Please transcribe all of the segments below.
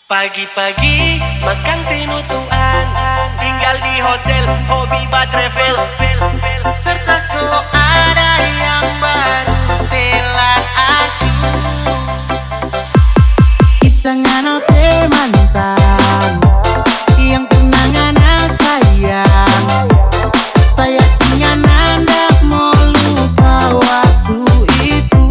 Pagi-pagi makan tinutuan, tinggal di hotel, hobi travel, serta so ada yang baru setelan acu. Kita ngana mantan yang pernah ngana sayang, tayak ngana ndak mau lupa waktu itu.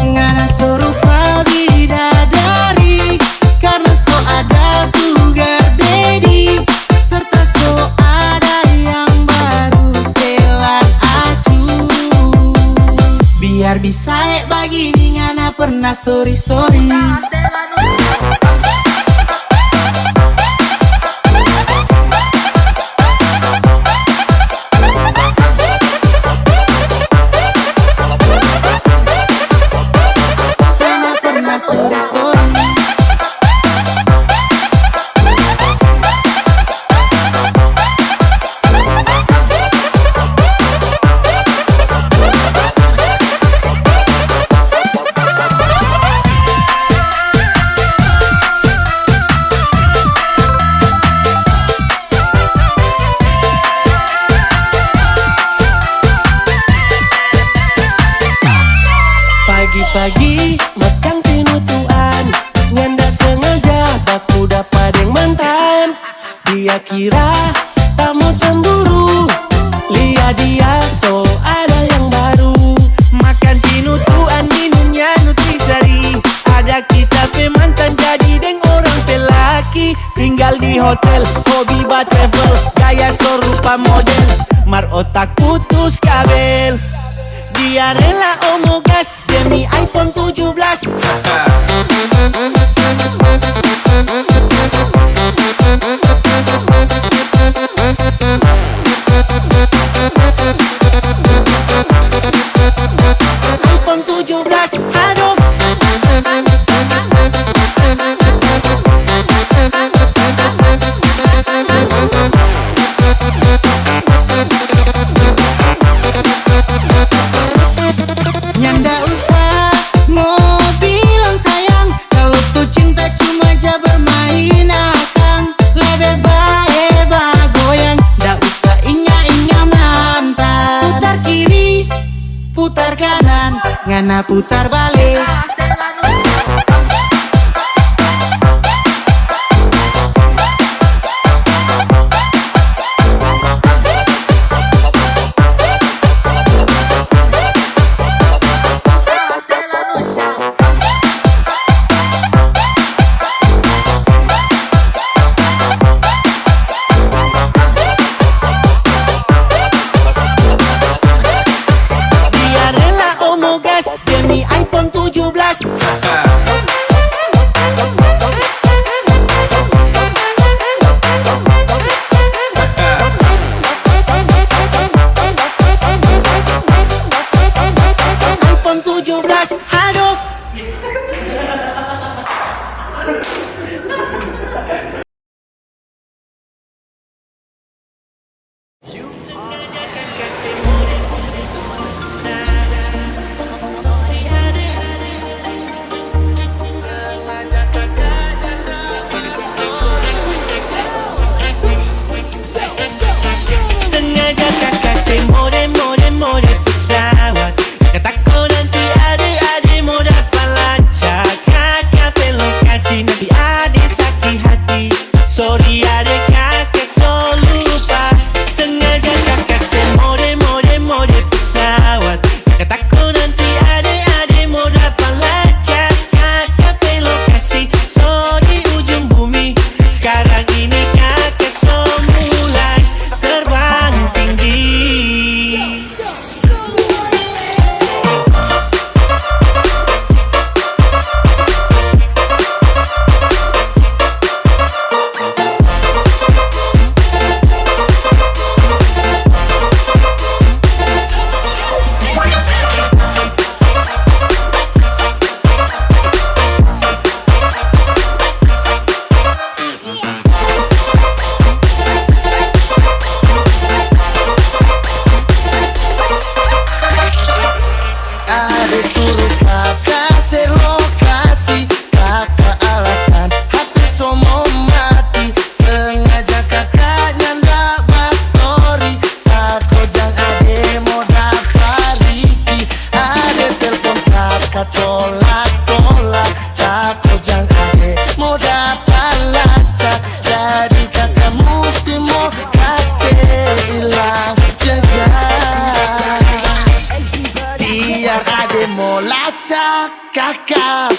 Ngana serupa bidadari karena so ada sugar daddy, serta so ada yang baru setelan acu. Biar bisa begini ngana pernah story-story. Pernah story-story. Pagi-pagi makan tinutuan, nganda sengaja baku dapat yang mantan. Dia kira tak mau cemburu, lihat dia so ada yang baru. Makan tinutuan minumnya nutrisari, ada kita pe mantan jadi deng orang pelaki. Tinggal di hotel, hobi travel, gaya serupa model, mar otak putus kabel. Dia rela omong gas demi iPhone 17. iPhone 17, aduh. Nyanda usah mau bilang sayang, kalau tuh cinta cuma aja bermain akang. Lebih baik goyang, ndak usah ingat mantan. Putar kiri, putar kanan, ngana putar balik. Dia rela omong gas demi iPhone 17. iPhone 17, aduh.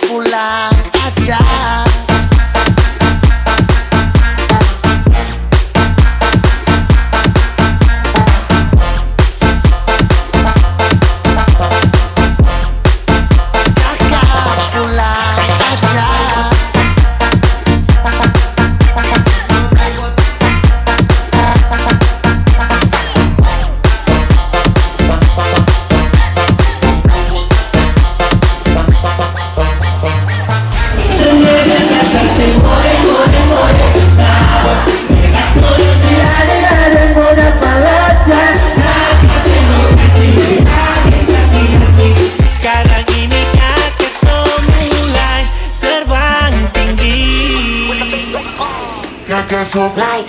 pulang aja. Sekarang ini kakek so mulai terbang tinggi. Kakek so fly.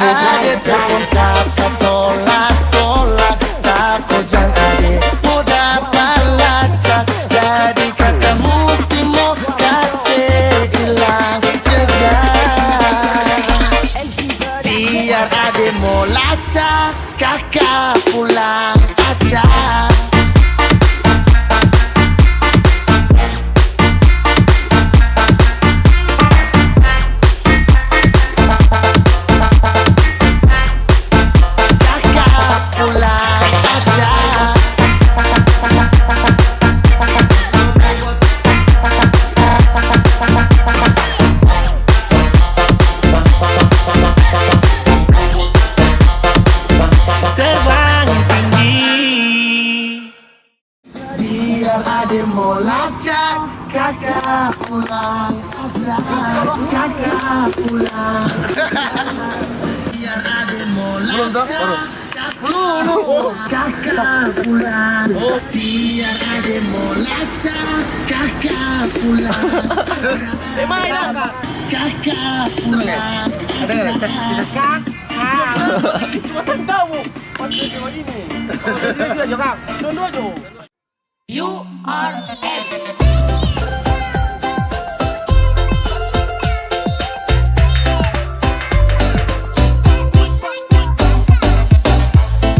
Ade telepon kakak tolak takut jangan ade mau dapat lacak. Jadi kakak mesti mau kasih hilang jejak. Biar ade mau lacak kakak pulang aja. Terbang tinggi. Biar ade mau lacak kakak pulang aja. Kakak pulang. Biar ade mau lacak kakak pulang. Biar ade mau lacak kakak pulang. Kakak pulang. Ada nggak? You are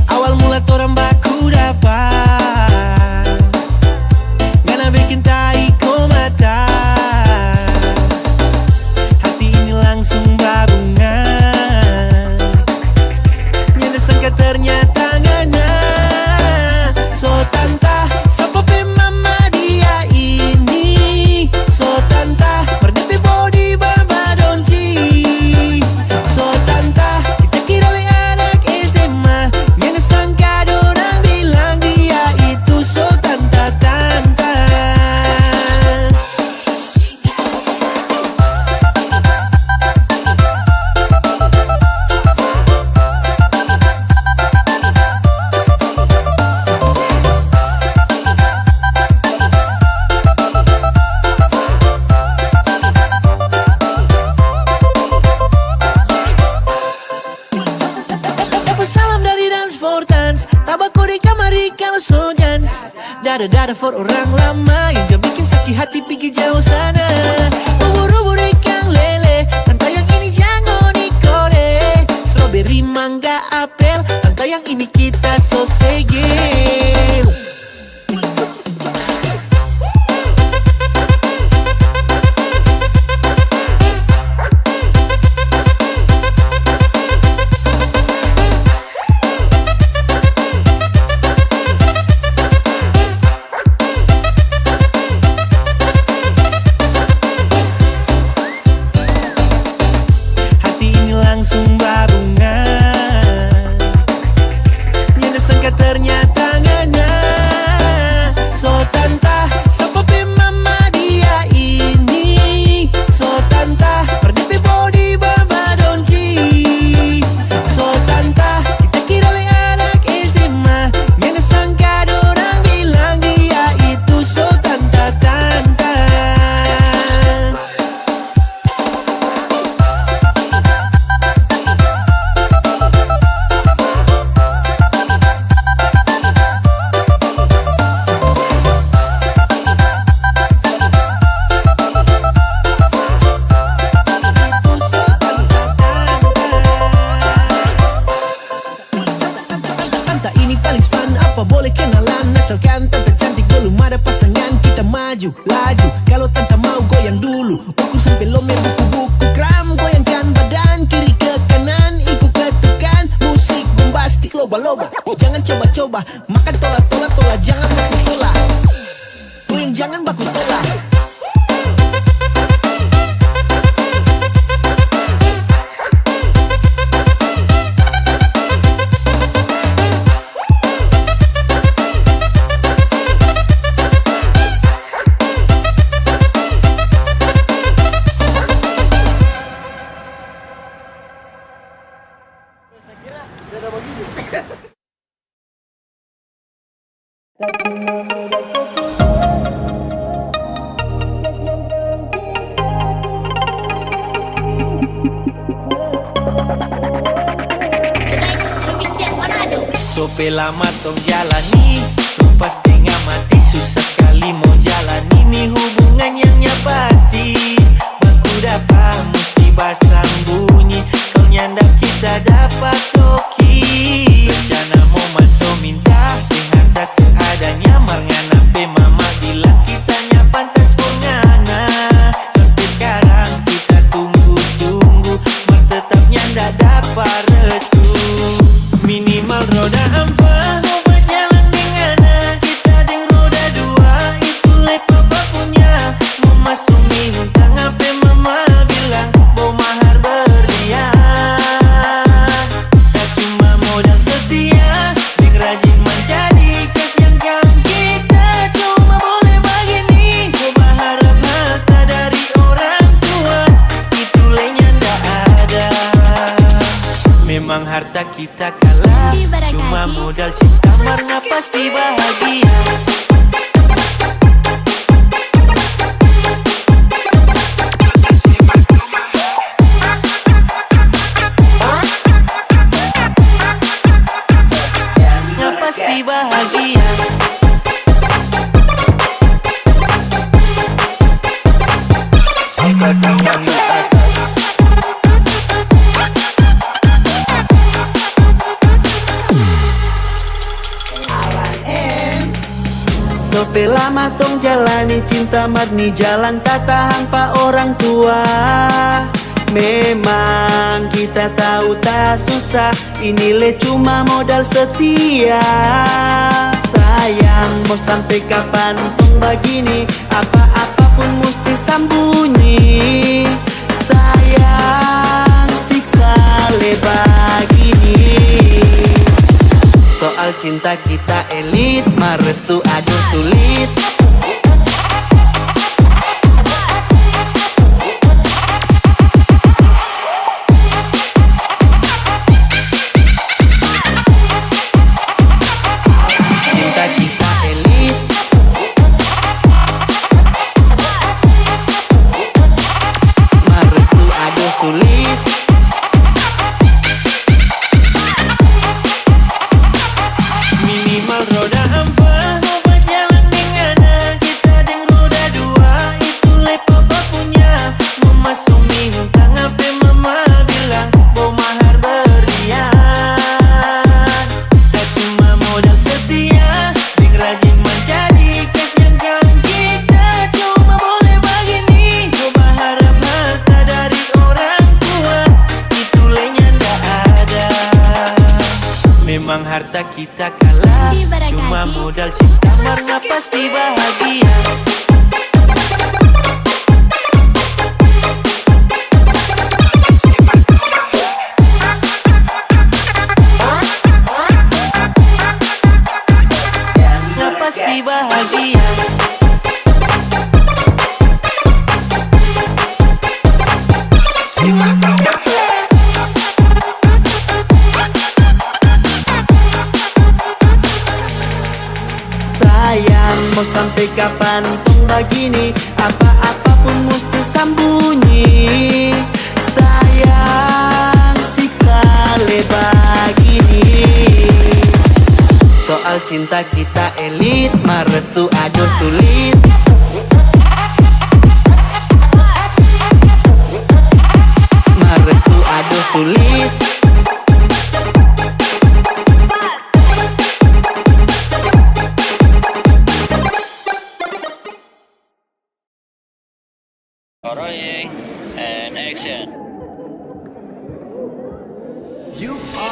awal mula torang baku dapat, ngana bikin taiko mata. Hati ini langsung berbunga, nyanda sangka ternyata ngana. So tanta, siapa pe mama dia ini? So tanta, berdiri body berbadonji. So tanta, kita kira le anak SMA, nyanda sangka dorang bilang dia itu so tanta. Dapat salam dari Dance for Dance, tabako di kamar ikan sojans. Dada for orang lama yang jangan bikin sakit hati pergi jauh sana. Ubur-ubur ikan lele, tanta yang ini jangan ikore. Strawberry, mangga, apel, tanta yang ini kita so segel. loba-loba. Jangan coba-coba makan tola-tola, jangan baku tola. Yang jangan baku tola. Sope lama tong jalani, lu pasti nggak mati. Susah sekali mau jalani nih hubungan yang pasti. Baku dapat mesti basang bunyi, kau nyanda kita dapat toki. Rencana mau masuk minta, dengan tak seadanya. Marngana pe mama bilang kitanya pantas ngana. Sampai sekarang kita tunggu-tunggu, tetap nyanda dapat restu. Minimal roda 4 mau berjalan dengan kita deng roda 2 itu lepa punya. Mau masuk nih huntang apa mama bilang mau mahar berlian. Tak cuma modal setia deng rajin mencari cash yang kan kita cuma boleh begini. Mau berharap harta dari orang tua itu lainnya ndak ada. Memang harta kita kalah, cuma modal cinta Marna pasti bahagia. Marna pasti bahagia. Angkat tangan di atas. Sope lama tong jalani cinta murni, jalan tak tahan pa orang tua. Memang kita tahu tak susah, ini le cuma modal setia. Sayang mau sampai kapan tong begini, apa-apapun mesti sambunyi. Sayang siksa le begini. Soal cinta kita elit, marestu aduh sulit. Cinta kita elit, marestu aduh sulit. Minimal roda 4 mau berjalan dengan kita deng roda 2 itu lepa punya. Mau masuk nih huntang apa mama bilang mau mahar berlian. Tak cuma modal setia deng rajin mencari cash yang kan kita cuma boleh begini. Mau berharap harta dari orang tua itu lainnya ndak ada. Memang harta kita kalah, cuma modal cinta Marna pasti bahagia. Marna pasti bahagia. Sayang mau sampai kapan tong begini, apa-apapun mesti sambunyi. Sayang siksa le begini. Soal cinta kita elit, marestu aduh sulit. Marestu aduh sulit. Rolling and action. You are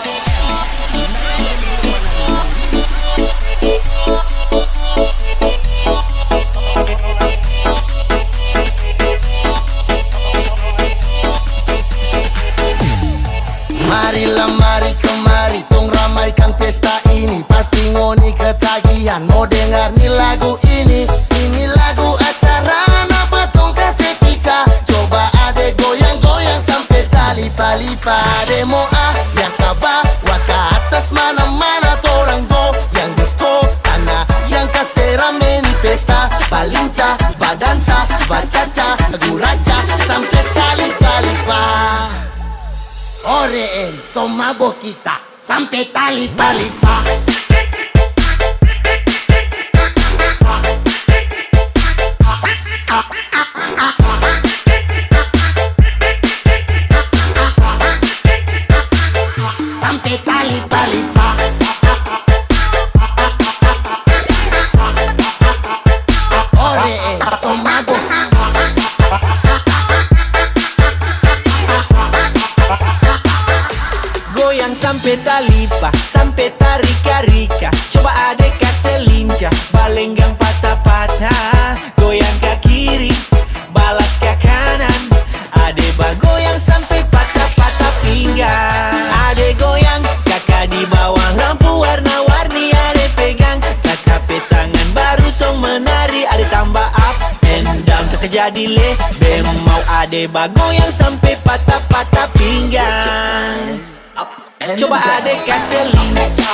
Marilah mari kemari, tong ramaikan pesta ini. Pasti ngoni ketagihan, mau dengar nih lagu ini. Ini lagu acara napa tong kasih kita. Coba ade goyang-goyang sampai talipa-lipa. Ade mau yang kaba, waka atas mana-mana torang go. Yang disco, tanah yang kasih rame nih pesta. Balinca, badansa, bacaca, guraca sampai talipa-lipa. Oreen, somabo kita sampai talipa-lipa. Sampai talipa-lipa. Oreen, somabo. Goyang sampai talipa, sampai tarika-rika. Coba adek kasih lincah, balenggang patah-patah. Goyang ke kiri, balas ke kanan. Adek bagoyang sampai patah-patah pinggang. Adek goyang, kakak di bawah lampu warna-warni. Adek pegang, kakak petangan baru tong menari. Adek tambah up and down, kakak jadi lebih mau. Adek bagoyang sampai patah-patah pinggang. Coba adek kasih lincah.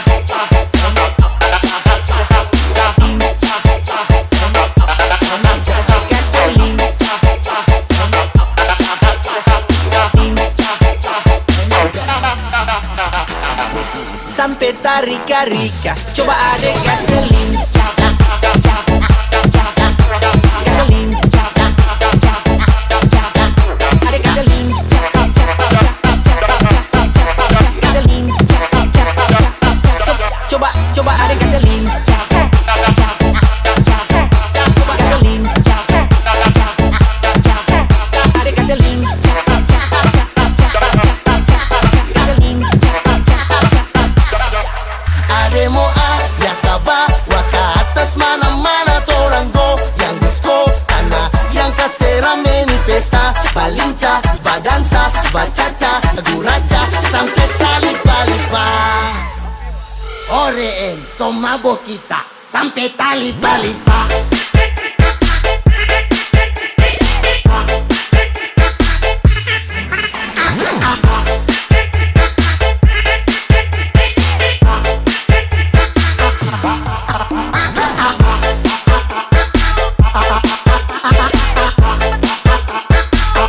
Sampai tarika-rika. Coba adek kasih lincah. Kasih lincah. Adek kasih lincah. Coba adek kasih lincah. Coba kasih lincah. Adek kasih lincah. Kasih lincah. Adek mau yang kaba, waka atas mana-mana torang go. Yang disco, tanah yang kasih rame nih pesta. Balinca, badansa, bacaca, guraca sampai talipa-lipa. Oreen, somabo kita sampai talipa-lipa.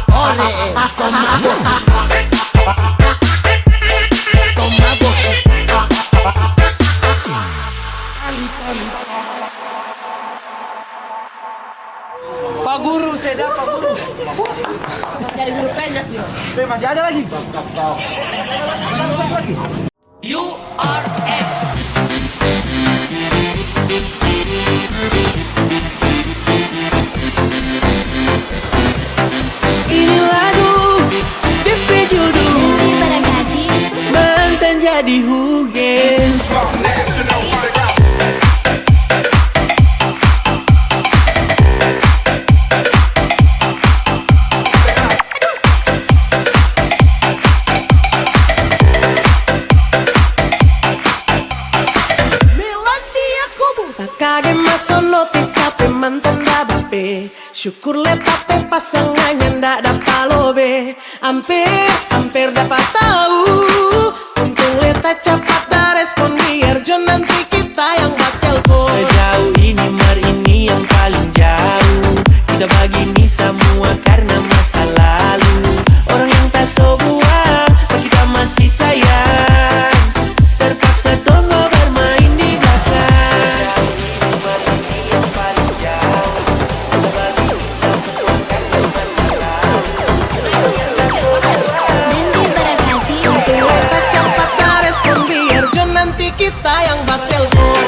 Oreen, somabo Pak Guru, saya dapat Pak Guru. Dari guru pendas nih. masih ada lagi. URM. Ini lagu DP judul Pada gaji. mantan jadi hugen. Kage masuk notif kape mantan da bape. Syukur le tape pasangannya ndak dapat lobe. Hampir dapat tahu. Untung le tak cepat dah respon biar jo nanti kita yang bak telepon. Sejauh ini mar ini yang paling jauh. Kita begini semua karena masa lalu. Orang yang tak so buang, kita masih sayang. Terpaksa tunggu bermain di belakang. Nanti pada gaji. Cepat dah respon biar jo nanti kita yang bak telepon.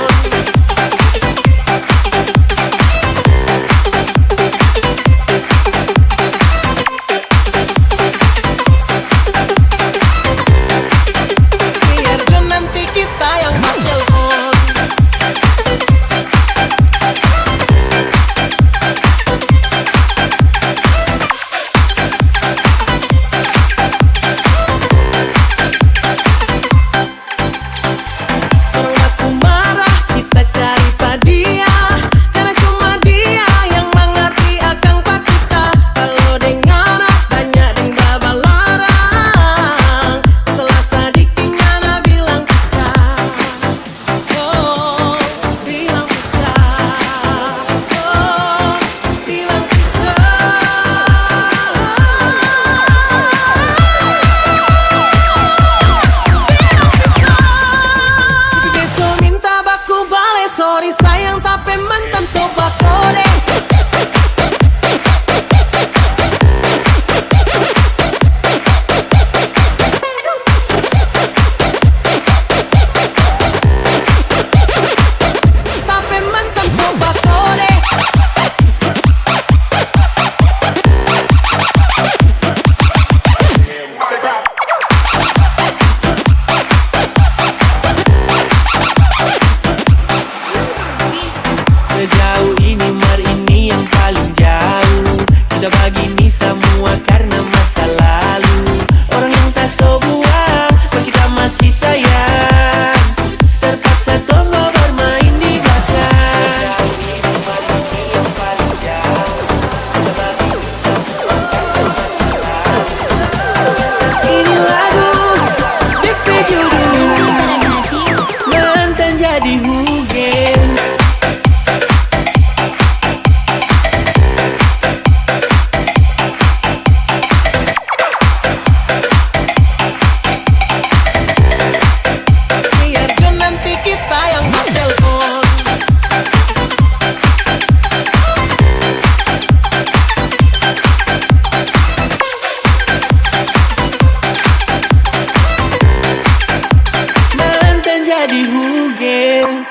jadi hugen.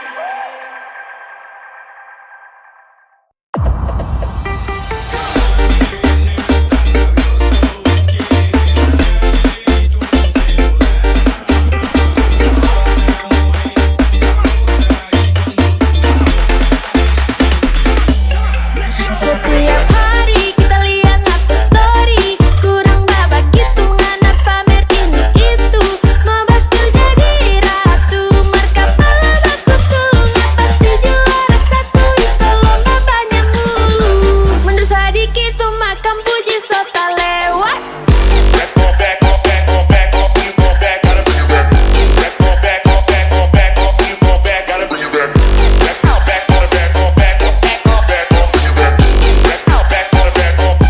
Setiap hari kita lihat update story, kurang babak hitungan pamer ini itu. Mau bastil jadi ratu, marka pala bakutung, pasti juara satu itu lomba banyak mulu. Mundur sedikit tuh makam puji sota lewat.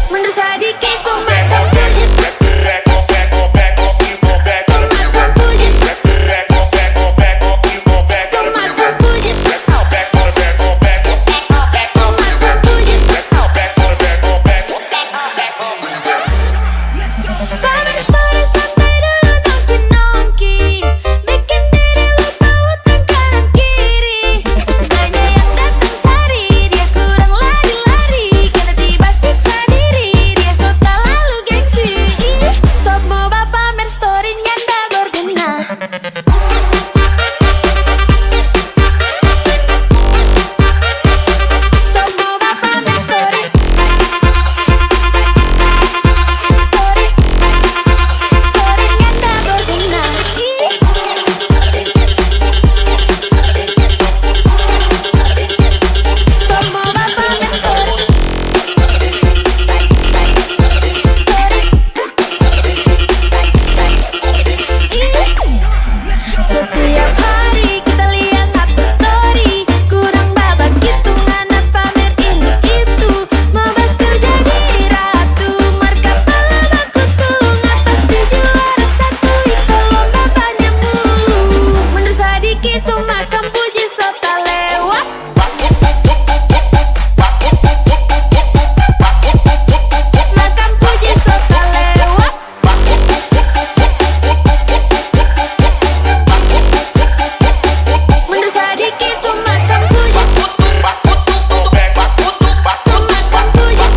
Mundur sedikit tuh makam puji, makam puji, tuh makam puji, makam puji. Pamer story santai dulu nongki-nongki, bikin diri lupa utang kanan kiri. Banyak yang datang cari, dia kurang lari-lari. Kita tiba siksa diri, dia sota lalu gengsi. Stop mau pamer story-nya ndak berguna. Stop mau pamer story, story-nya ndak berguna. Stop mau pamer story, setiap hari kita lihat update story, kurang babak hitungan pamer ini itu. Mau bastil jadi ratu, marka pala bakutung, pasti juara satu itu lomba banyak mulu. Mundur sedikit tuh makam puji sota lewat. Makam puji sota lewat. Mundur sedikit tuh makam puji, makam puji, tuh makam puji,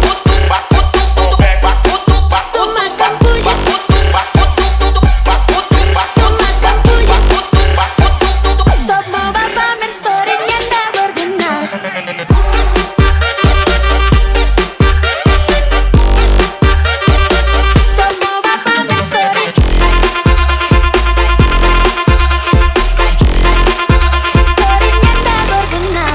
makam puji. Stop mau pamer story-nya ndak berguna. Stop mau pamer story, story-nya ndak berguna.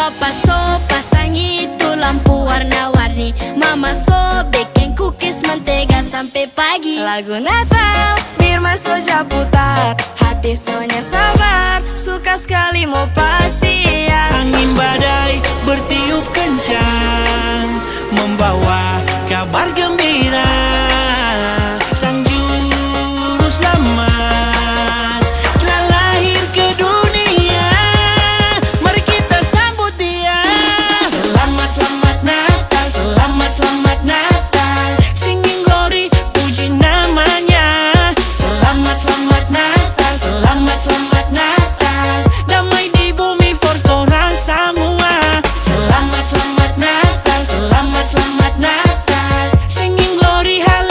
Papa so pasang itu lampu warna-warni, Mama so bikin cookies mentega sampai pagi. Lagu Natal Firman Soja putar, hati sonya sabar, suka sekali mau pasian. Angin badai bertiup kencang, membawa kabar gembira. Sang juru selamat telah lahir ke dunia, mari kita sambut dia. Selamat selamat Natal, selamat selamat Natal, singing glory puji namanya. Selamat selamat Natal, selamat selamat Natal, damai di bumi for korang semua. Selamat selamat Natal, selamat selamat Natal, singing glory hallelujah.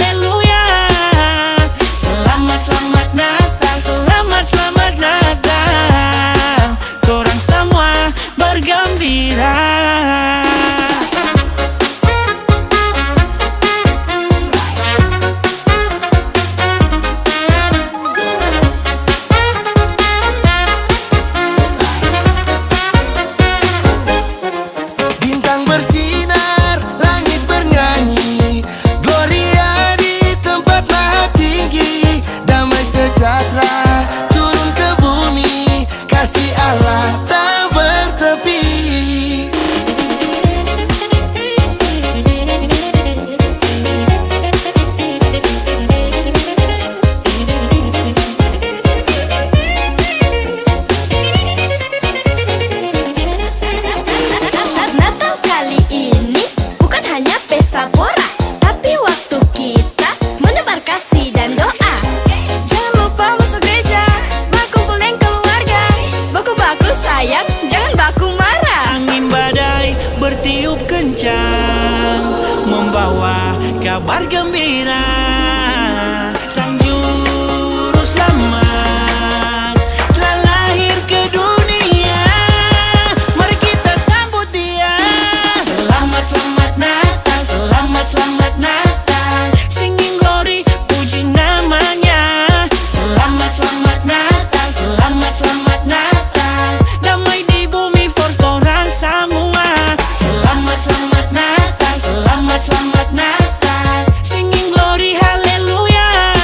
membawa kabar gembira. Sang juru selamat telah lahir ke dunia, mari kita sambut dia. Selamat selamat Natal, selamat selamat Natal, singing glory puji namanya. Selamat selamat Natal, selamat selamat Natal, damai di bumi for korang semua. Selamat selamat Natal, selamat selamat Natal, singing glory haleluya.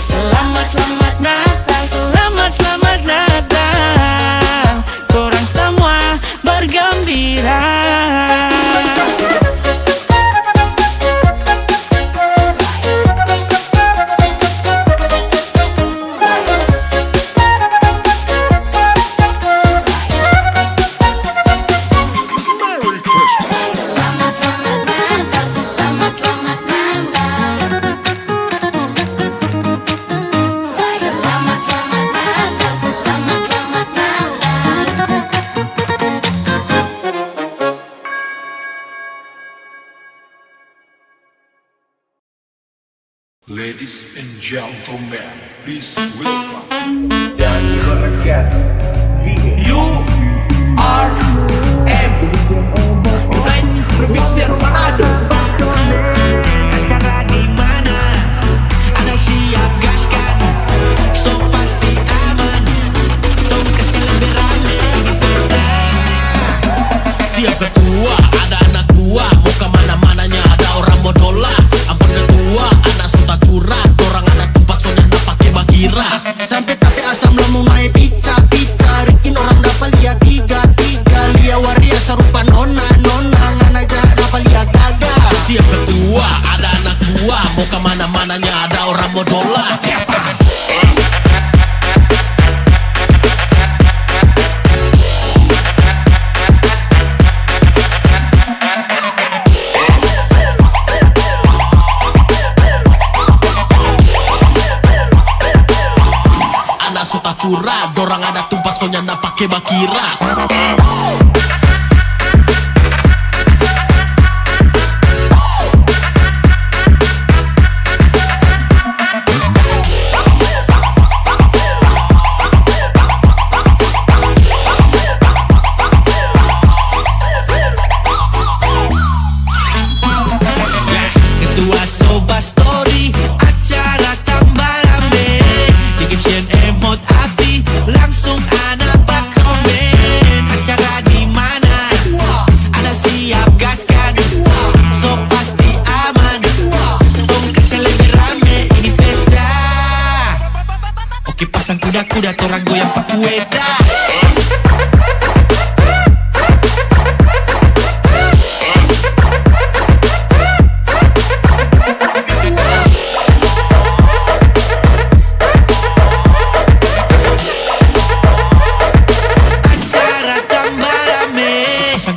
Selamat selamat Natal, selamat selamat Natal, korang semua bergembira. Selamat selamat Natal, selamat selamat Natal. Selamat selamat Natal, selamat selamat Natal. Ladies and gentlemen, please welcome Dani Barakat, URM United Provinsi Manado. Acara di mana Anda siap gaskan, so pasti aman. Tong keseleberan ini pesta. Siap ketua, ada anak tua, mau kemana-mananya ada orang bodola. Ampun ketua, anak suta curah, orang anak tempat soalnya nak pakai bakira. Sampai tate asam lambung naik pizza rikin orang dapat lihat tiga lia waria serupa nona ngana jahat dapat lihat gaga. Siap ketua, ada anak tua, mau kemana-mananya ada orang bodola. Anak suka curah, dorang ada tumpak soalnya nak pakai bakira. Ketua Sobat Story, acara tambah rame. Di caption emot api, langsung anak bak komen. Acara di mana? Anda siap gaskan, so pasti aman. Tong keselebi rame, ini pesta. Oke pasang kuda-kuda, torang goyang pakueda.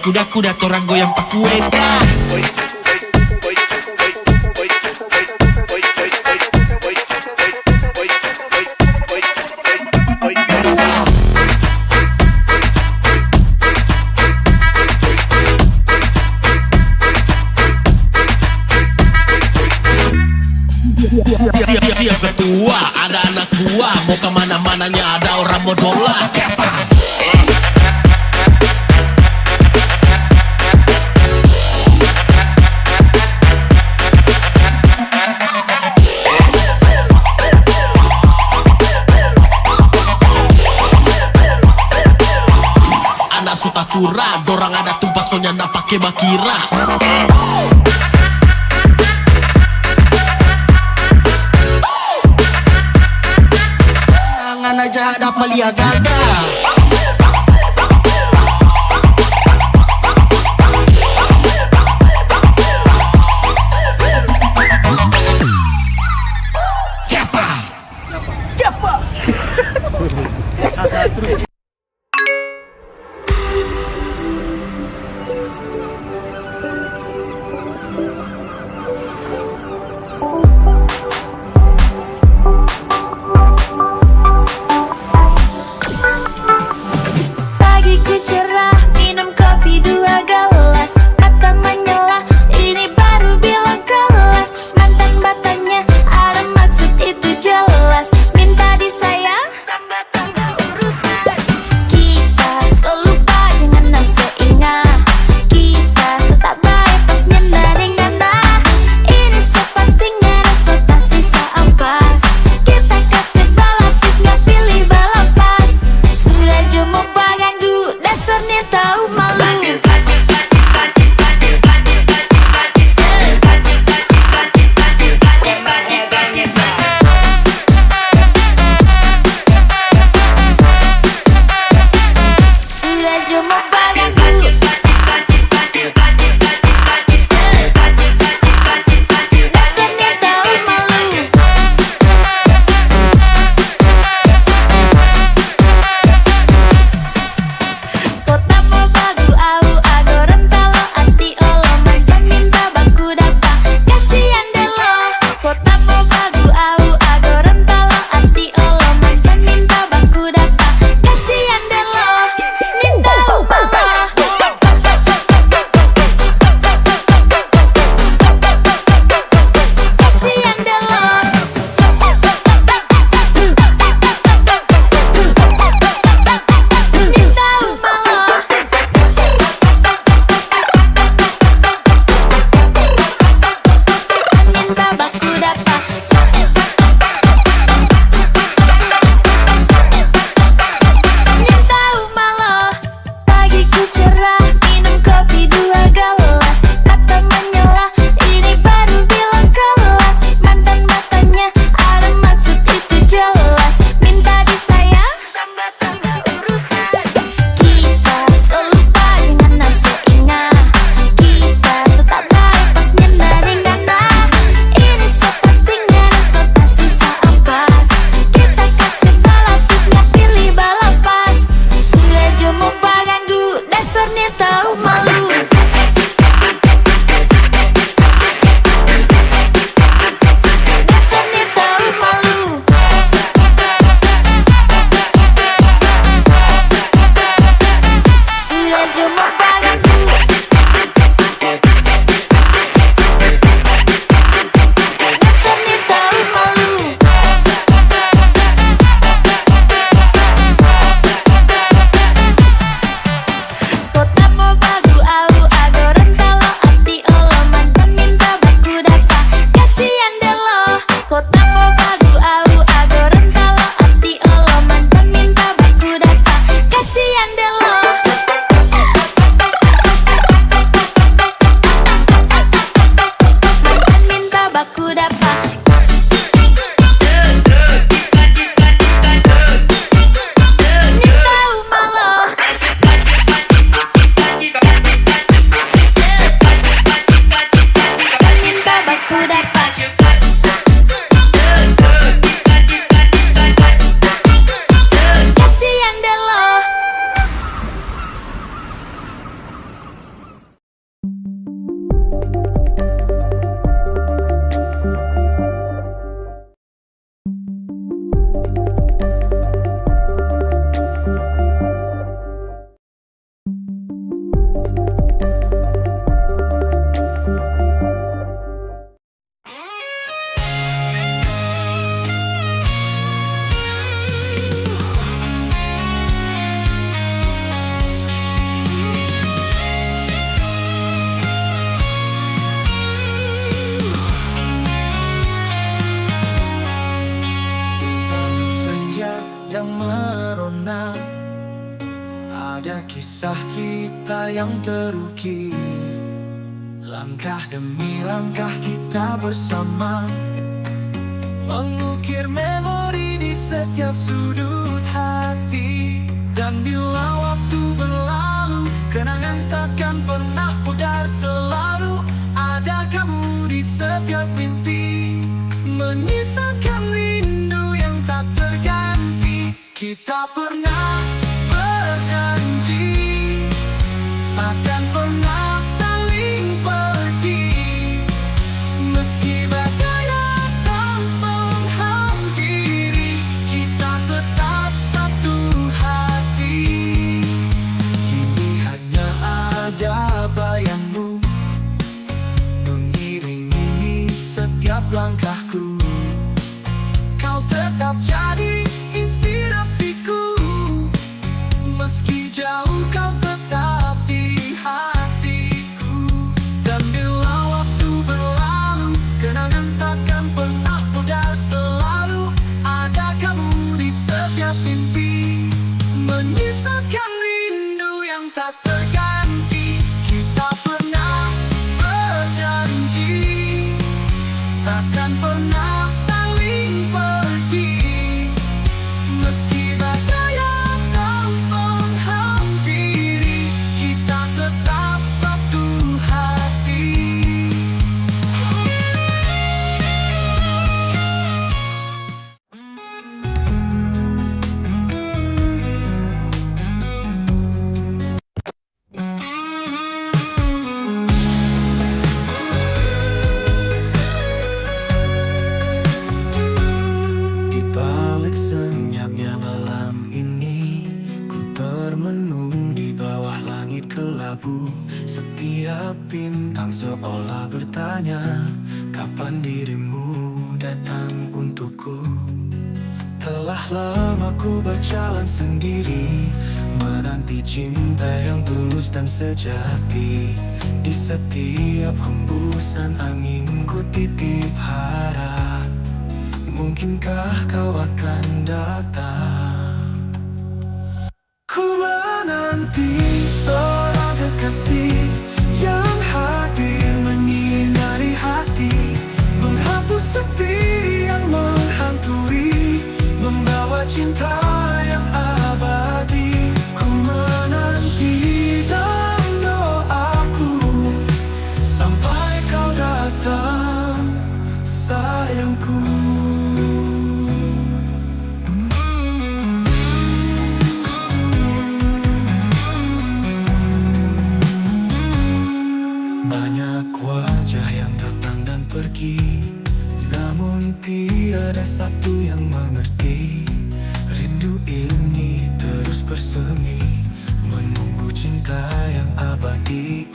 Kuda-kuda torang goyang pakueta. Siap ketua, ada anak tua, mau kemana-mananya ada orang bodola. Anak suka curah, dorang ada tumpak soalnya nak pakai bakira. Ngana jahat dapat lihat gaga. Kisah kita yang terukir, langkah demi langkah kita bersama, mengukir memori di setiap sudut hati. Dan bila waktu berlalu, kenangan takkan pernah pudar. Selalu ada kamu di setiap mimpi, menyisakan rindu yang tak terganti. Kita pernah berjanji takkan pernah saling pergi, meski badai datang menghampiri, kita tetap satu hati. Kini hanya ada bayangmu mengiringi setiap langkahku. Kau tetap jadi inspirasiku, meski jauh kau tetap di hatiku. Dan bila waktu berlalu, kenangan takkan pernah pudar. Selalu ada kamu di setiap mimpi, menyisakan rindu yang tak terganti. Kita pernah berjanji takkan pernah saling pergi, meski badai datang menghampiri, kita tetap satu hati. Di balik senyapnya malam ini, ku termenung di bawah langit kelabu. Setiap bintang seolah bertanya, kapan dirimu datang untukku. Telah lama ku berjalan sendiri, menanti cinta yang tulus dan sejati. Di setiap hembusan angin ku titip harap, mungkinkah kau akan datang? Ku menanti seorang kekasih yang hadir menyinari hati, menghapus sepi yang menghantui, membawa cinta yang abadi. Ku menanti dalam doaku sampai kau datang, sayangku. Banyak wajah yang datang dan pergi, namun tiada satu yang mengerti. Rindu ini terus bersemi, menunggu cinta yang abadi.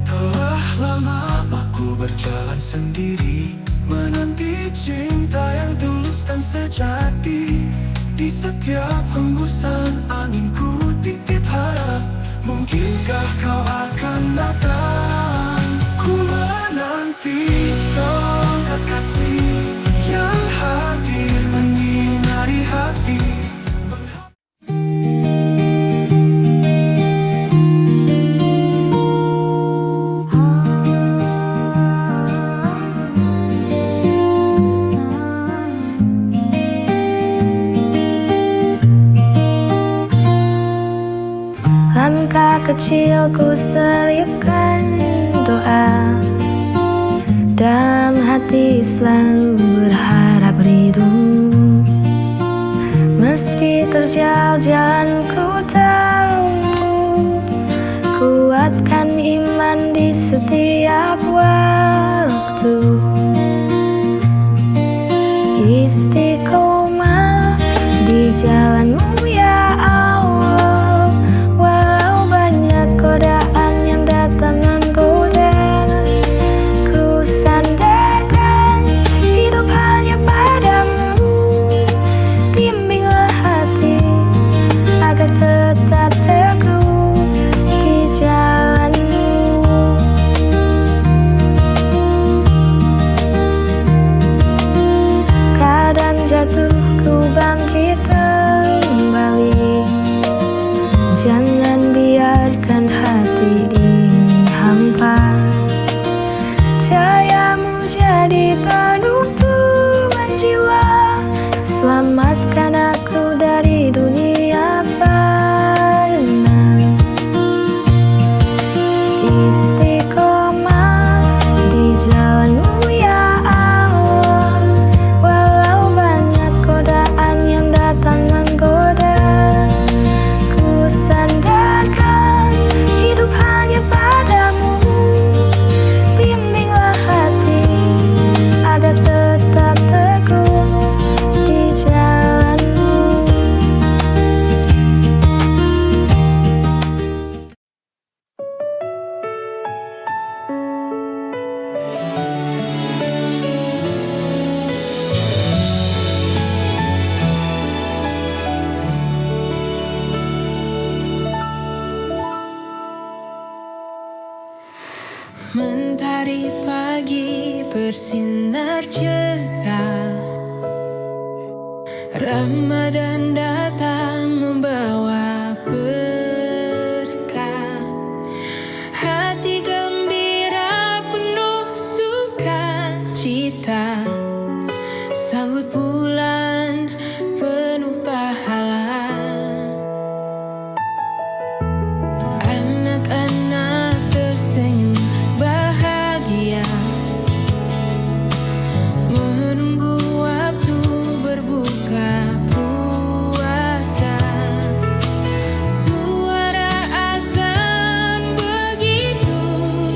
Telah lama aku berjalan sendiri, menanti cinta yang tulus dan sejati. Di setiap hembusan angin ku titip harap, mungkinkah kau akan datang? Ku menanti seorang kekasih yang hadir menyinari hati. Langkah kecilku selipkan doa, dalam hati selalu berharap rindu. Meski terjal jalan ku tahu, kuatkan iman di setiap waktu. Istiqomah di jalanmu ya Allah, walau banyak godaan yang datang menggoda. Ku sandarkan hidup hanya padamu, bimbinglah hati agar tetap teguh di jalanmu. Cahayamu jadi penuntungan jiwa, selamatkan aku dari dunia fana. Istiqomah di jalanmu ya Allah, walau banyak godaan yang datang menggoda. Ku sandarkan hidup hanya padamu, bimbinglah hati agar tetap teguh di jalanmu. Mentari pagi bersinar cerah, Ramadan datang membawa berkah. Hati gembira penuh sukacita, sambut bulan penuh pahala. Anak-anak tersenyum bahagia, menunggu waktu berbuka puasa. Suara azan begitu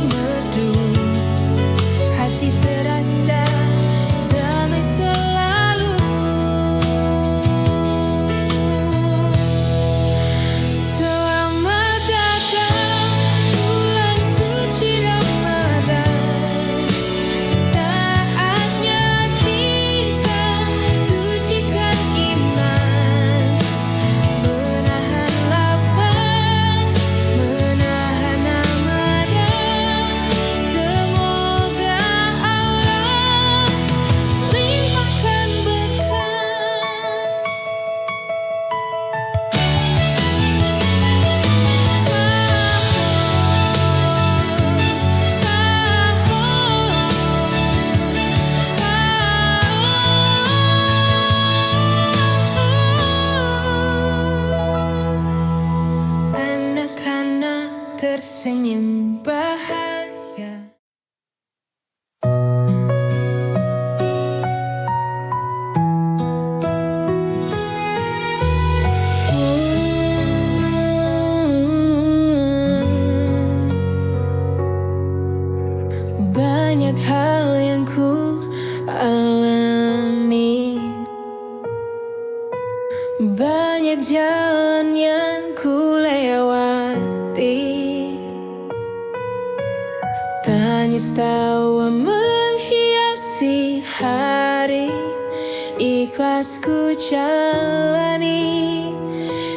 merdu, hati terasa damai selalu. Selamat datang bulan suci Ramadan, saatnya kita sucikan iman, menahan lapar, menahan amarah. Semoga Allah limpahkan berkah. Anak-anak tersenyum bahagia. Banyak hal yang ku alami, banyak jalan yang ku lewati. Tangis tawa menghiasi hari, ikhlas ku jalani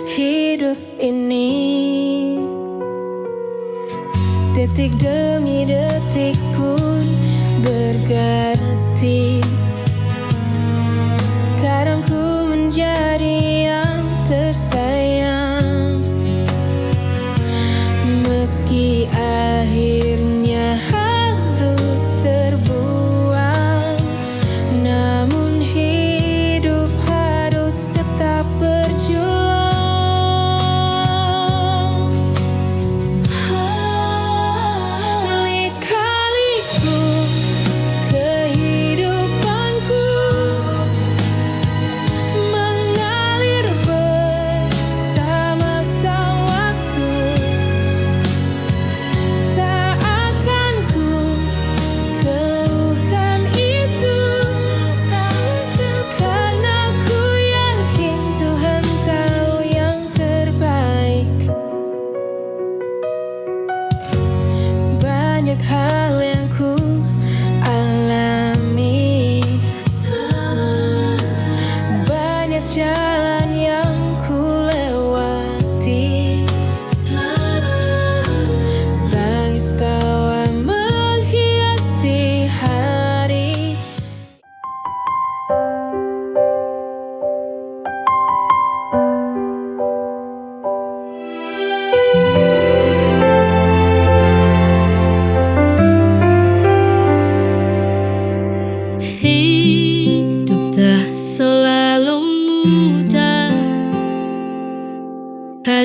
hidup ini. Detik demi detik pun berganti, kadang ku menjadi yang tersayang, meski akhirnya harus terbuang. Namun hidup harus tetap berjuang. Lika-liku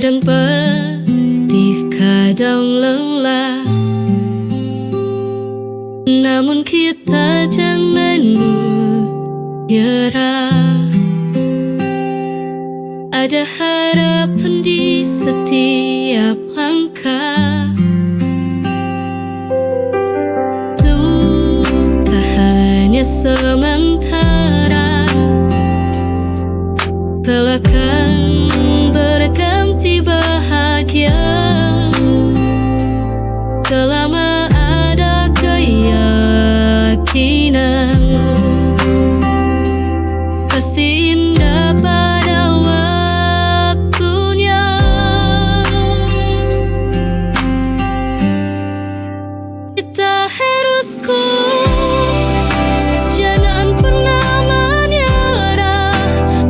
Kadang pedih, kadang lelah, namun kita jangan menyerah. Ada harapan di setiap langkah. Luka hanya sementara, kelak akan berganti bahagia. Selama ada keyakinan, pasti indah pada waktunya. Kita harus kuat, jangan pernah menyerah,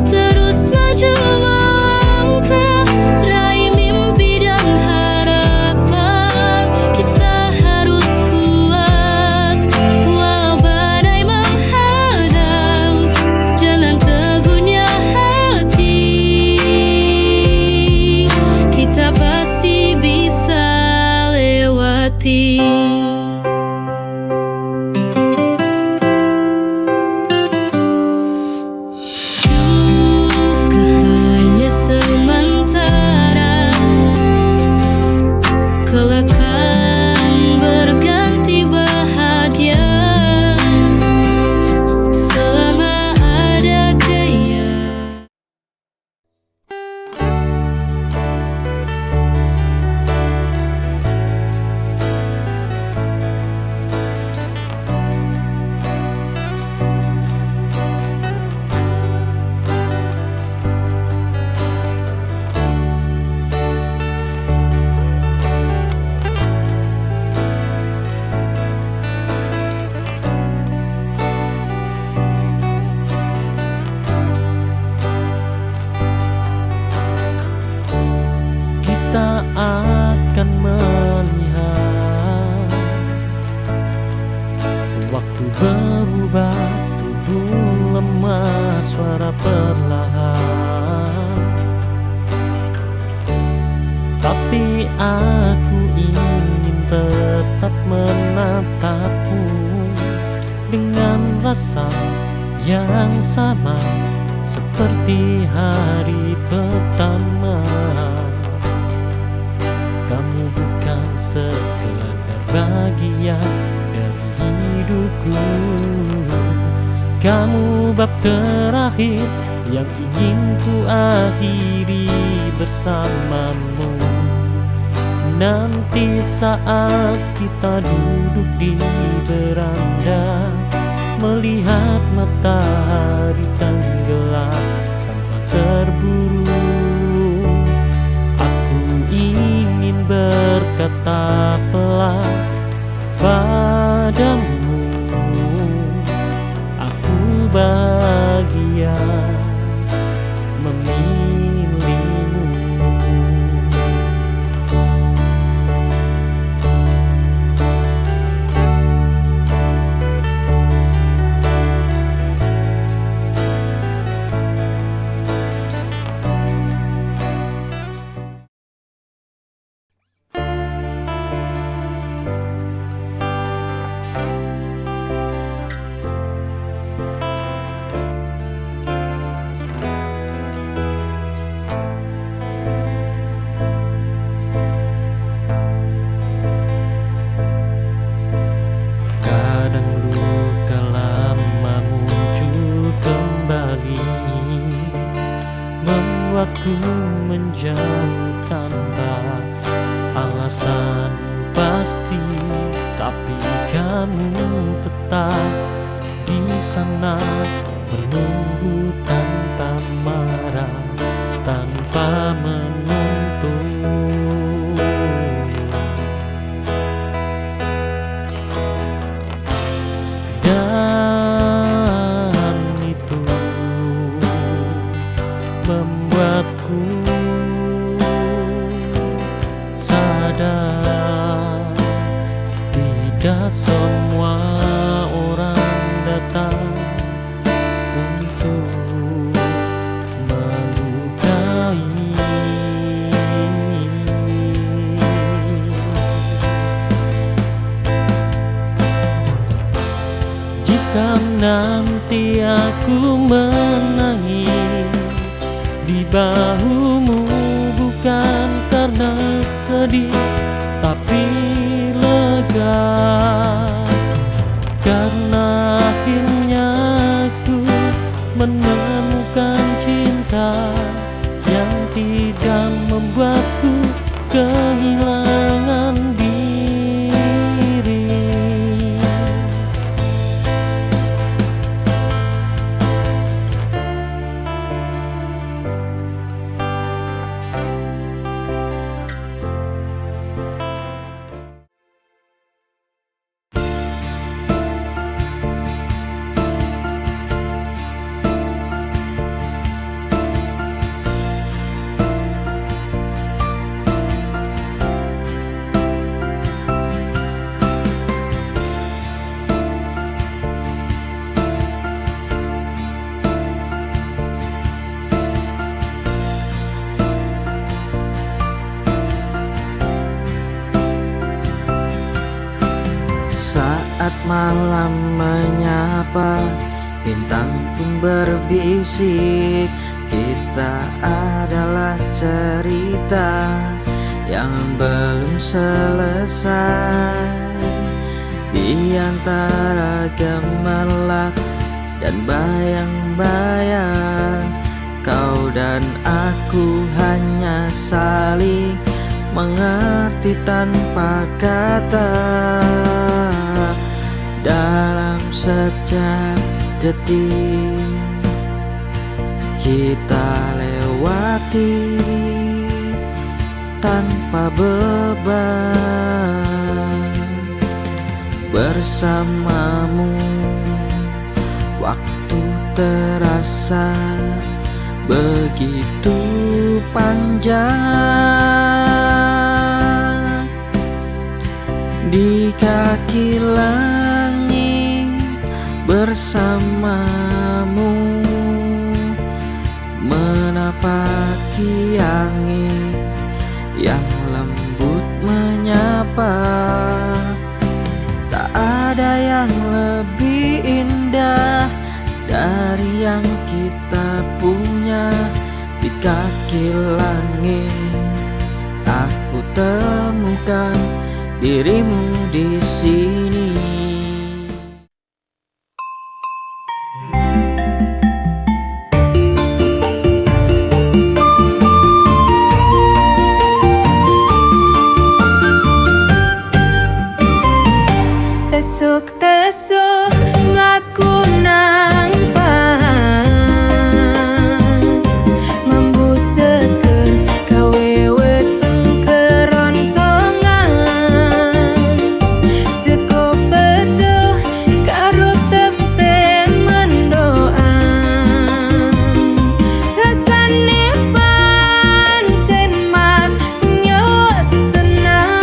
terus maju melangkah, raih mimpi dan harapan. Kita harus kuat, walau badai menghadang, jalan teguhnya hati, kita pasti bisa lewati. Duka hanya sementara, kelak akan berganti bahagia. Selama ada keyakinan. Kita akan melihat waktu berubah, tubuh lemah, suara perlahan. Tapi aku ingin tetap menatapmu dengan rasa yang sama seperti hari pertama. Kamu bukan sekedar bagian dari hidupku, kamu bab terakhir yang ingin ku akhiri bersamamu. Nanti saat kita duduk di beranda, melihat matahari tenggelam tanpa terburu, aku ingin berkata pelan padamu, aku bahagia memilihmu. Kadang luka lama muncul kembali, membuatku menjauh tanpa alasan pasti. Tapi kamu tetap di sana, menunggu tanpa marah, tanpa menuntut. Dan itu membuatku sadar tidak semua orang datang untuk melukai. Bukan nanti aku menangis di bahumu, bukan karena sedih tapi lega, karena akhirnya aku menemukan cinta yang tidak membuatku kehilangan diri. Saat malam menyapa, bintang pun berbisik, kita adalah cerita yang belum selesai. Di antara gemerlap dan bayang-bayang, kau dan aku hanya saling mengerti tanpa kata. Dalam setiap detik kita lewati tanpa beban. Bersamamu waktu terasa begitu panjang. Di kaki langit bersamamu, menapaki angin yang lembut menyapa. Tak ada yang lebih indah dari yang kita punya. Di kaki langit aku temukan dirimu di sini. Esok-esok ngaku nang membusekeun kawewet keroncongan. Seko bedo karo tempe mendoan, rasane pancen manyos tenang.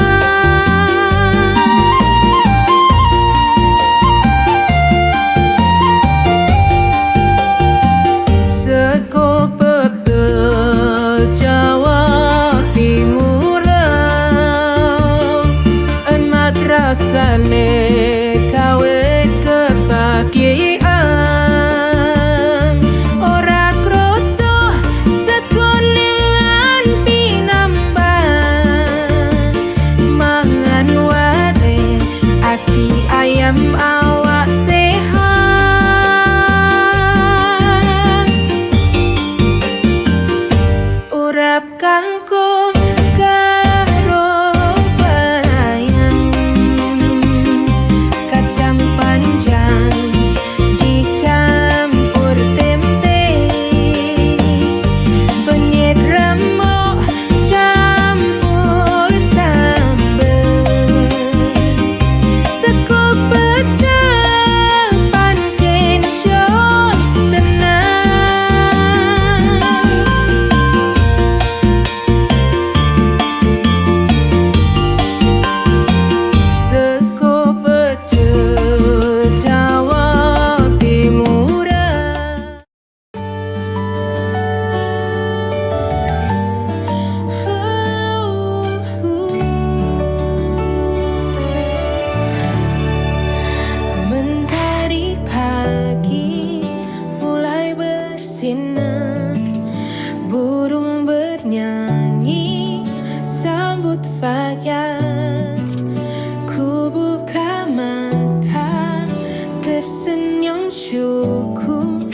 tersenyum syukur,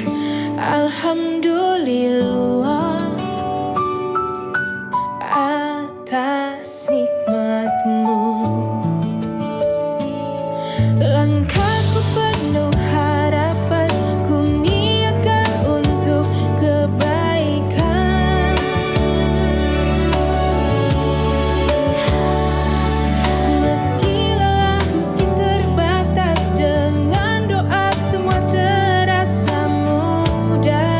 alhamdulillah atas nikmatmu. Langkahku penuh harapan, ku niatkan untuk kebaikan. Meski lelah, meski terbatas, dengan doa semua terasa mudah.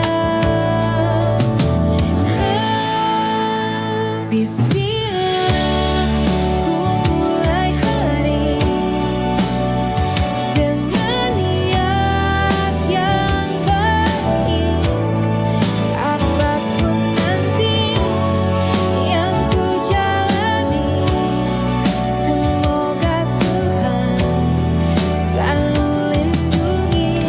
Bismillah, ku mulai hari dengan niat yang baik. Apapun nanti yang ku jalani, semoga Tuhan selalu lindungi.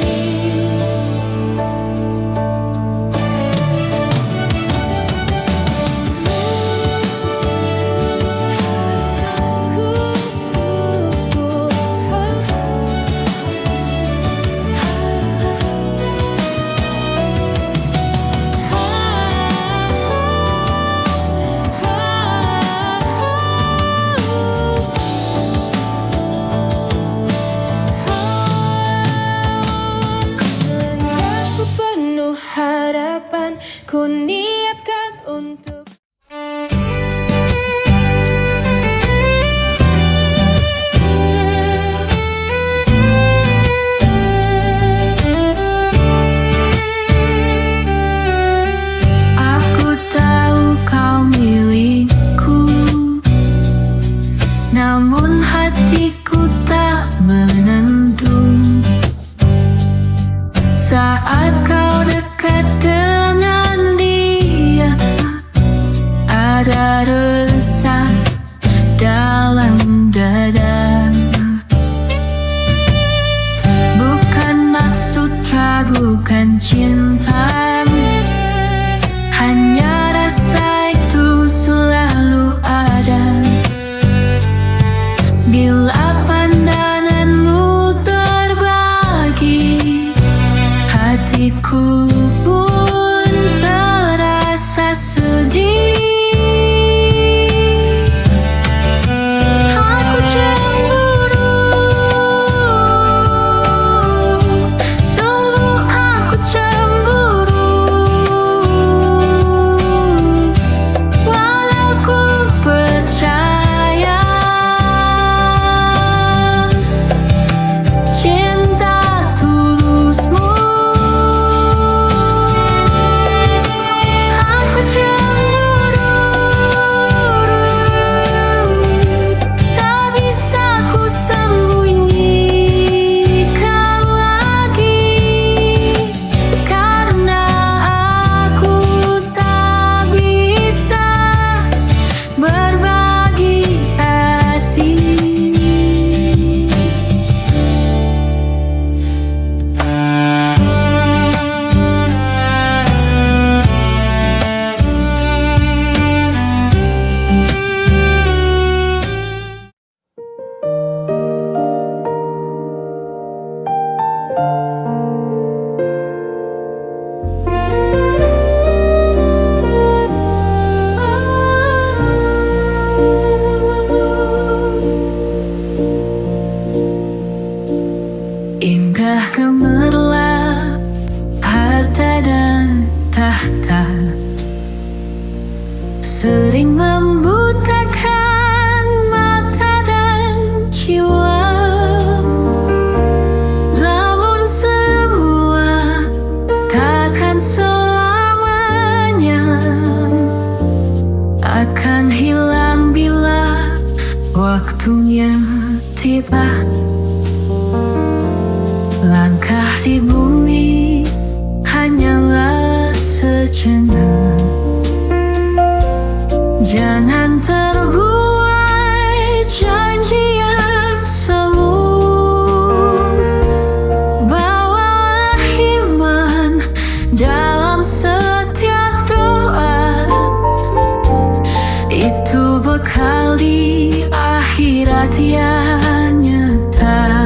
Langkahku penuh harapan, ku niatkan untuk Aku tahu kau milikku, namun hatiku tak menentu. Saat kau dekat dengan dia, ada resah dalam dada. Bukan maksud ragukan cinta, hanya rasa itu selalu ada. Bila pandanganmu terbagi, hatiku pun terasa sedih. Aku cemburu, sungguh aku cemburu. Walau ku percaya cinta tulusmu, aku cemburu, tak bisa ku sembunyikan lagi, karena aku tak bisa berbagi hati. Indah gemerlap harta dan tahta, sering membutakan mata dan jiwa. Namun semua takkan selamanya akan hilang bila waktunya tiba. Langkah di bumi hanyalah sejenak, jangan terbuai janji yang semu. Bawalah iman dalam setiap doa, itu bekal di akhirat yang nyata.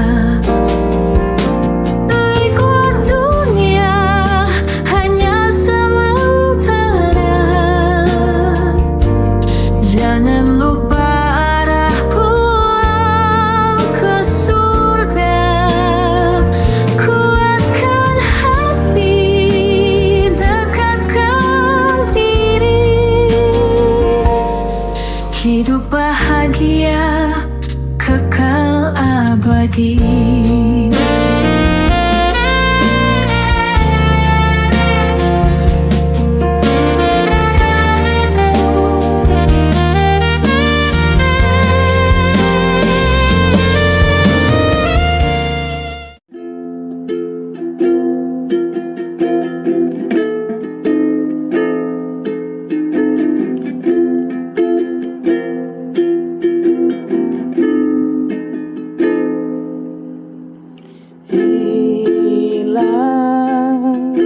hilang,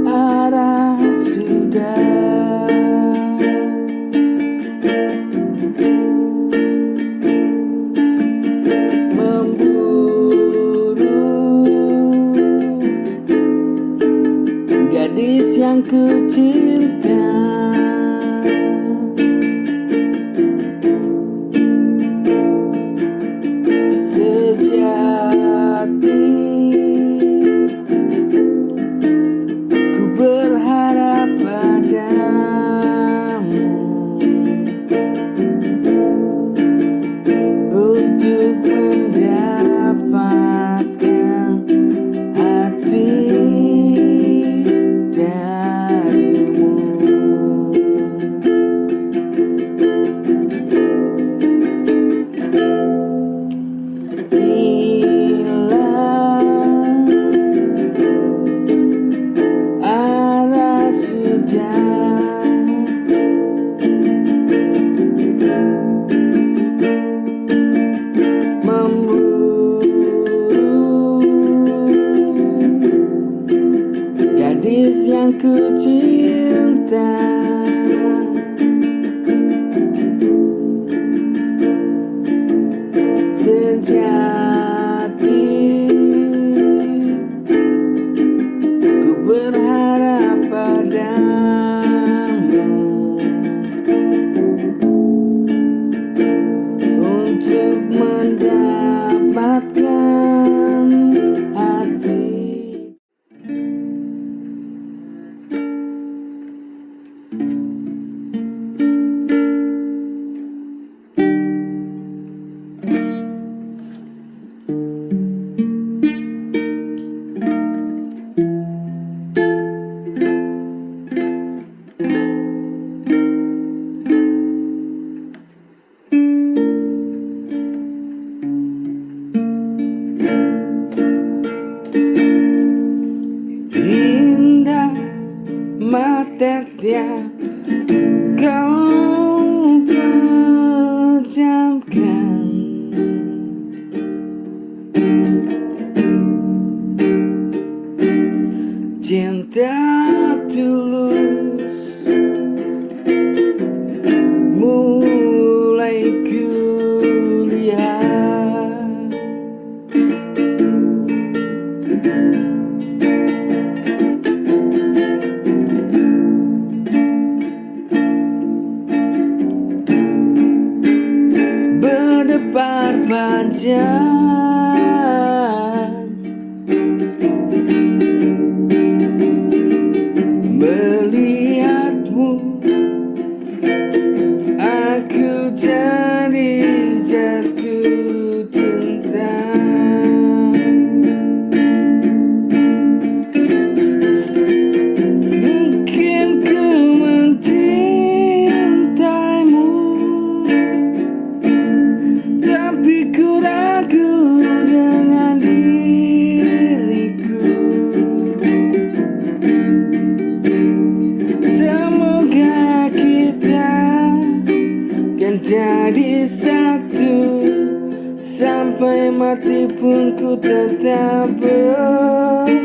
arah sudah memburu gadis yang ku cinta. Sejati ku berharap padamu untuk mendapatkan hati darimu. Hilang, arah sudah memburu gadis yang ku cinta. Sejati ku berharap padamu untuk mendapatkan hati. Indah mata tiap kau pejamkan, cinta tulus mulai kulihat. Berdebar panjang melihatmu, aku jadi jatuh cinta. Mungkin ku mencintaimu, tapi ku ragu dengan diriku. Semoga kita kan jadi satu, sampai mati pun ku tetap bersamamu.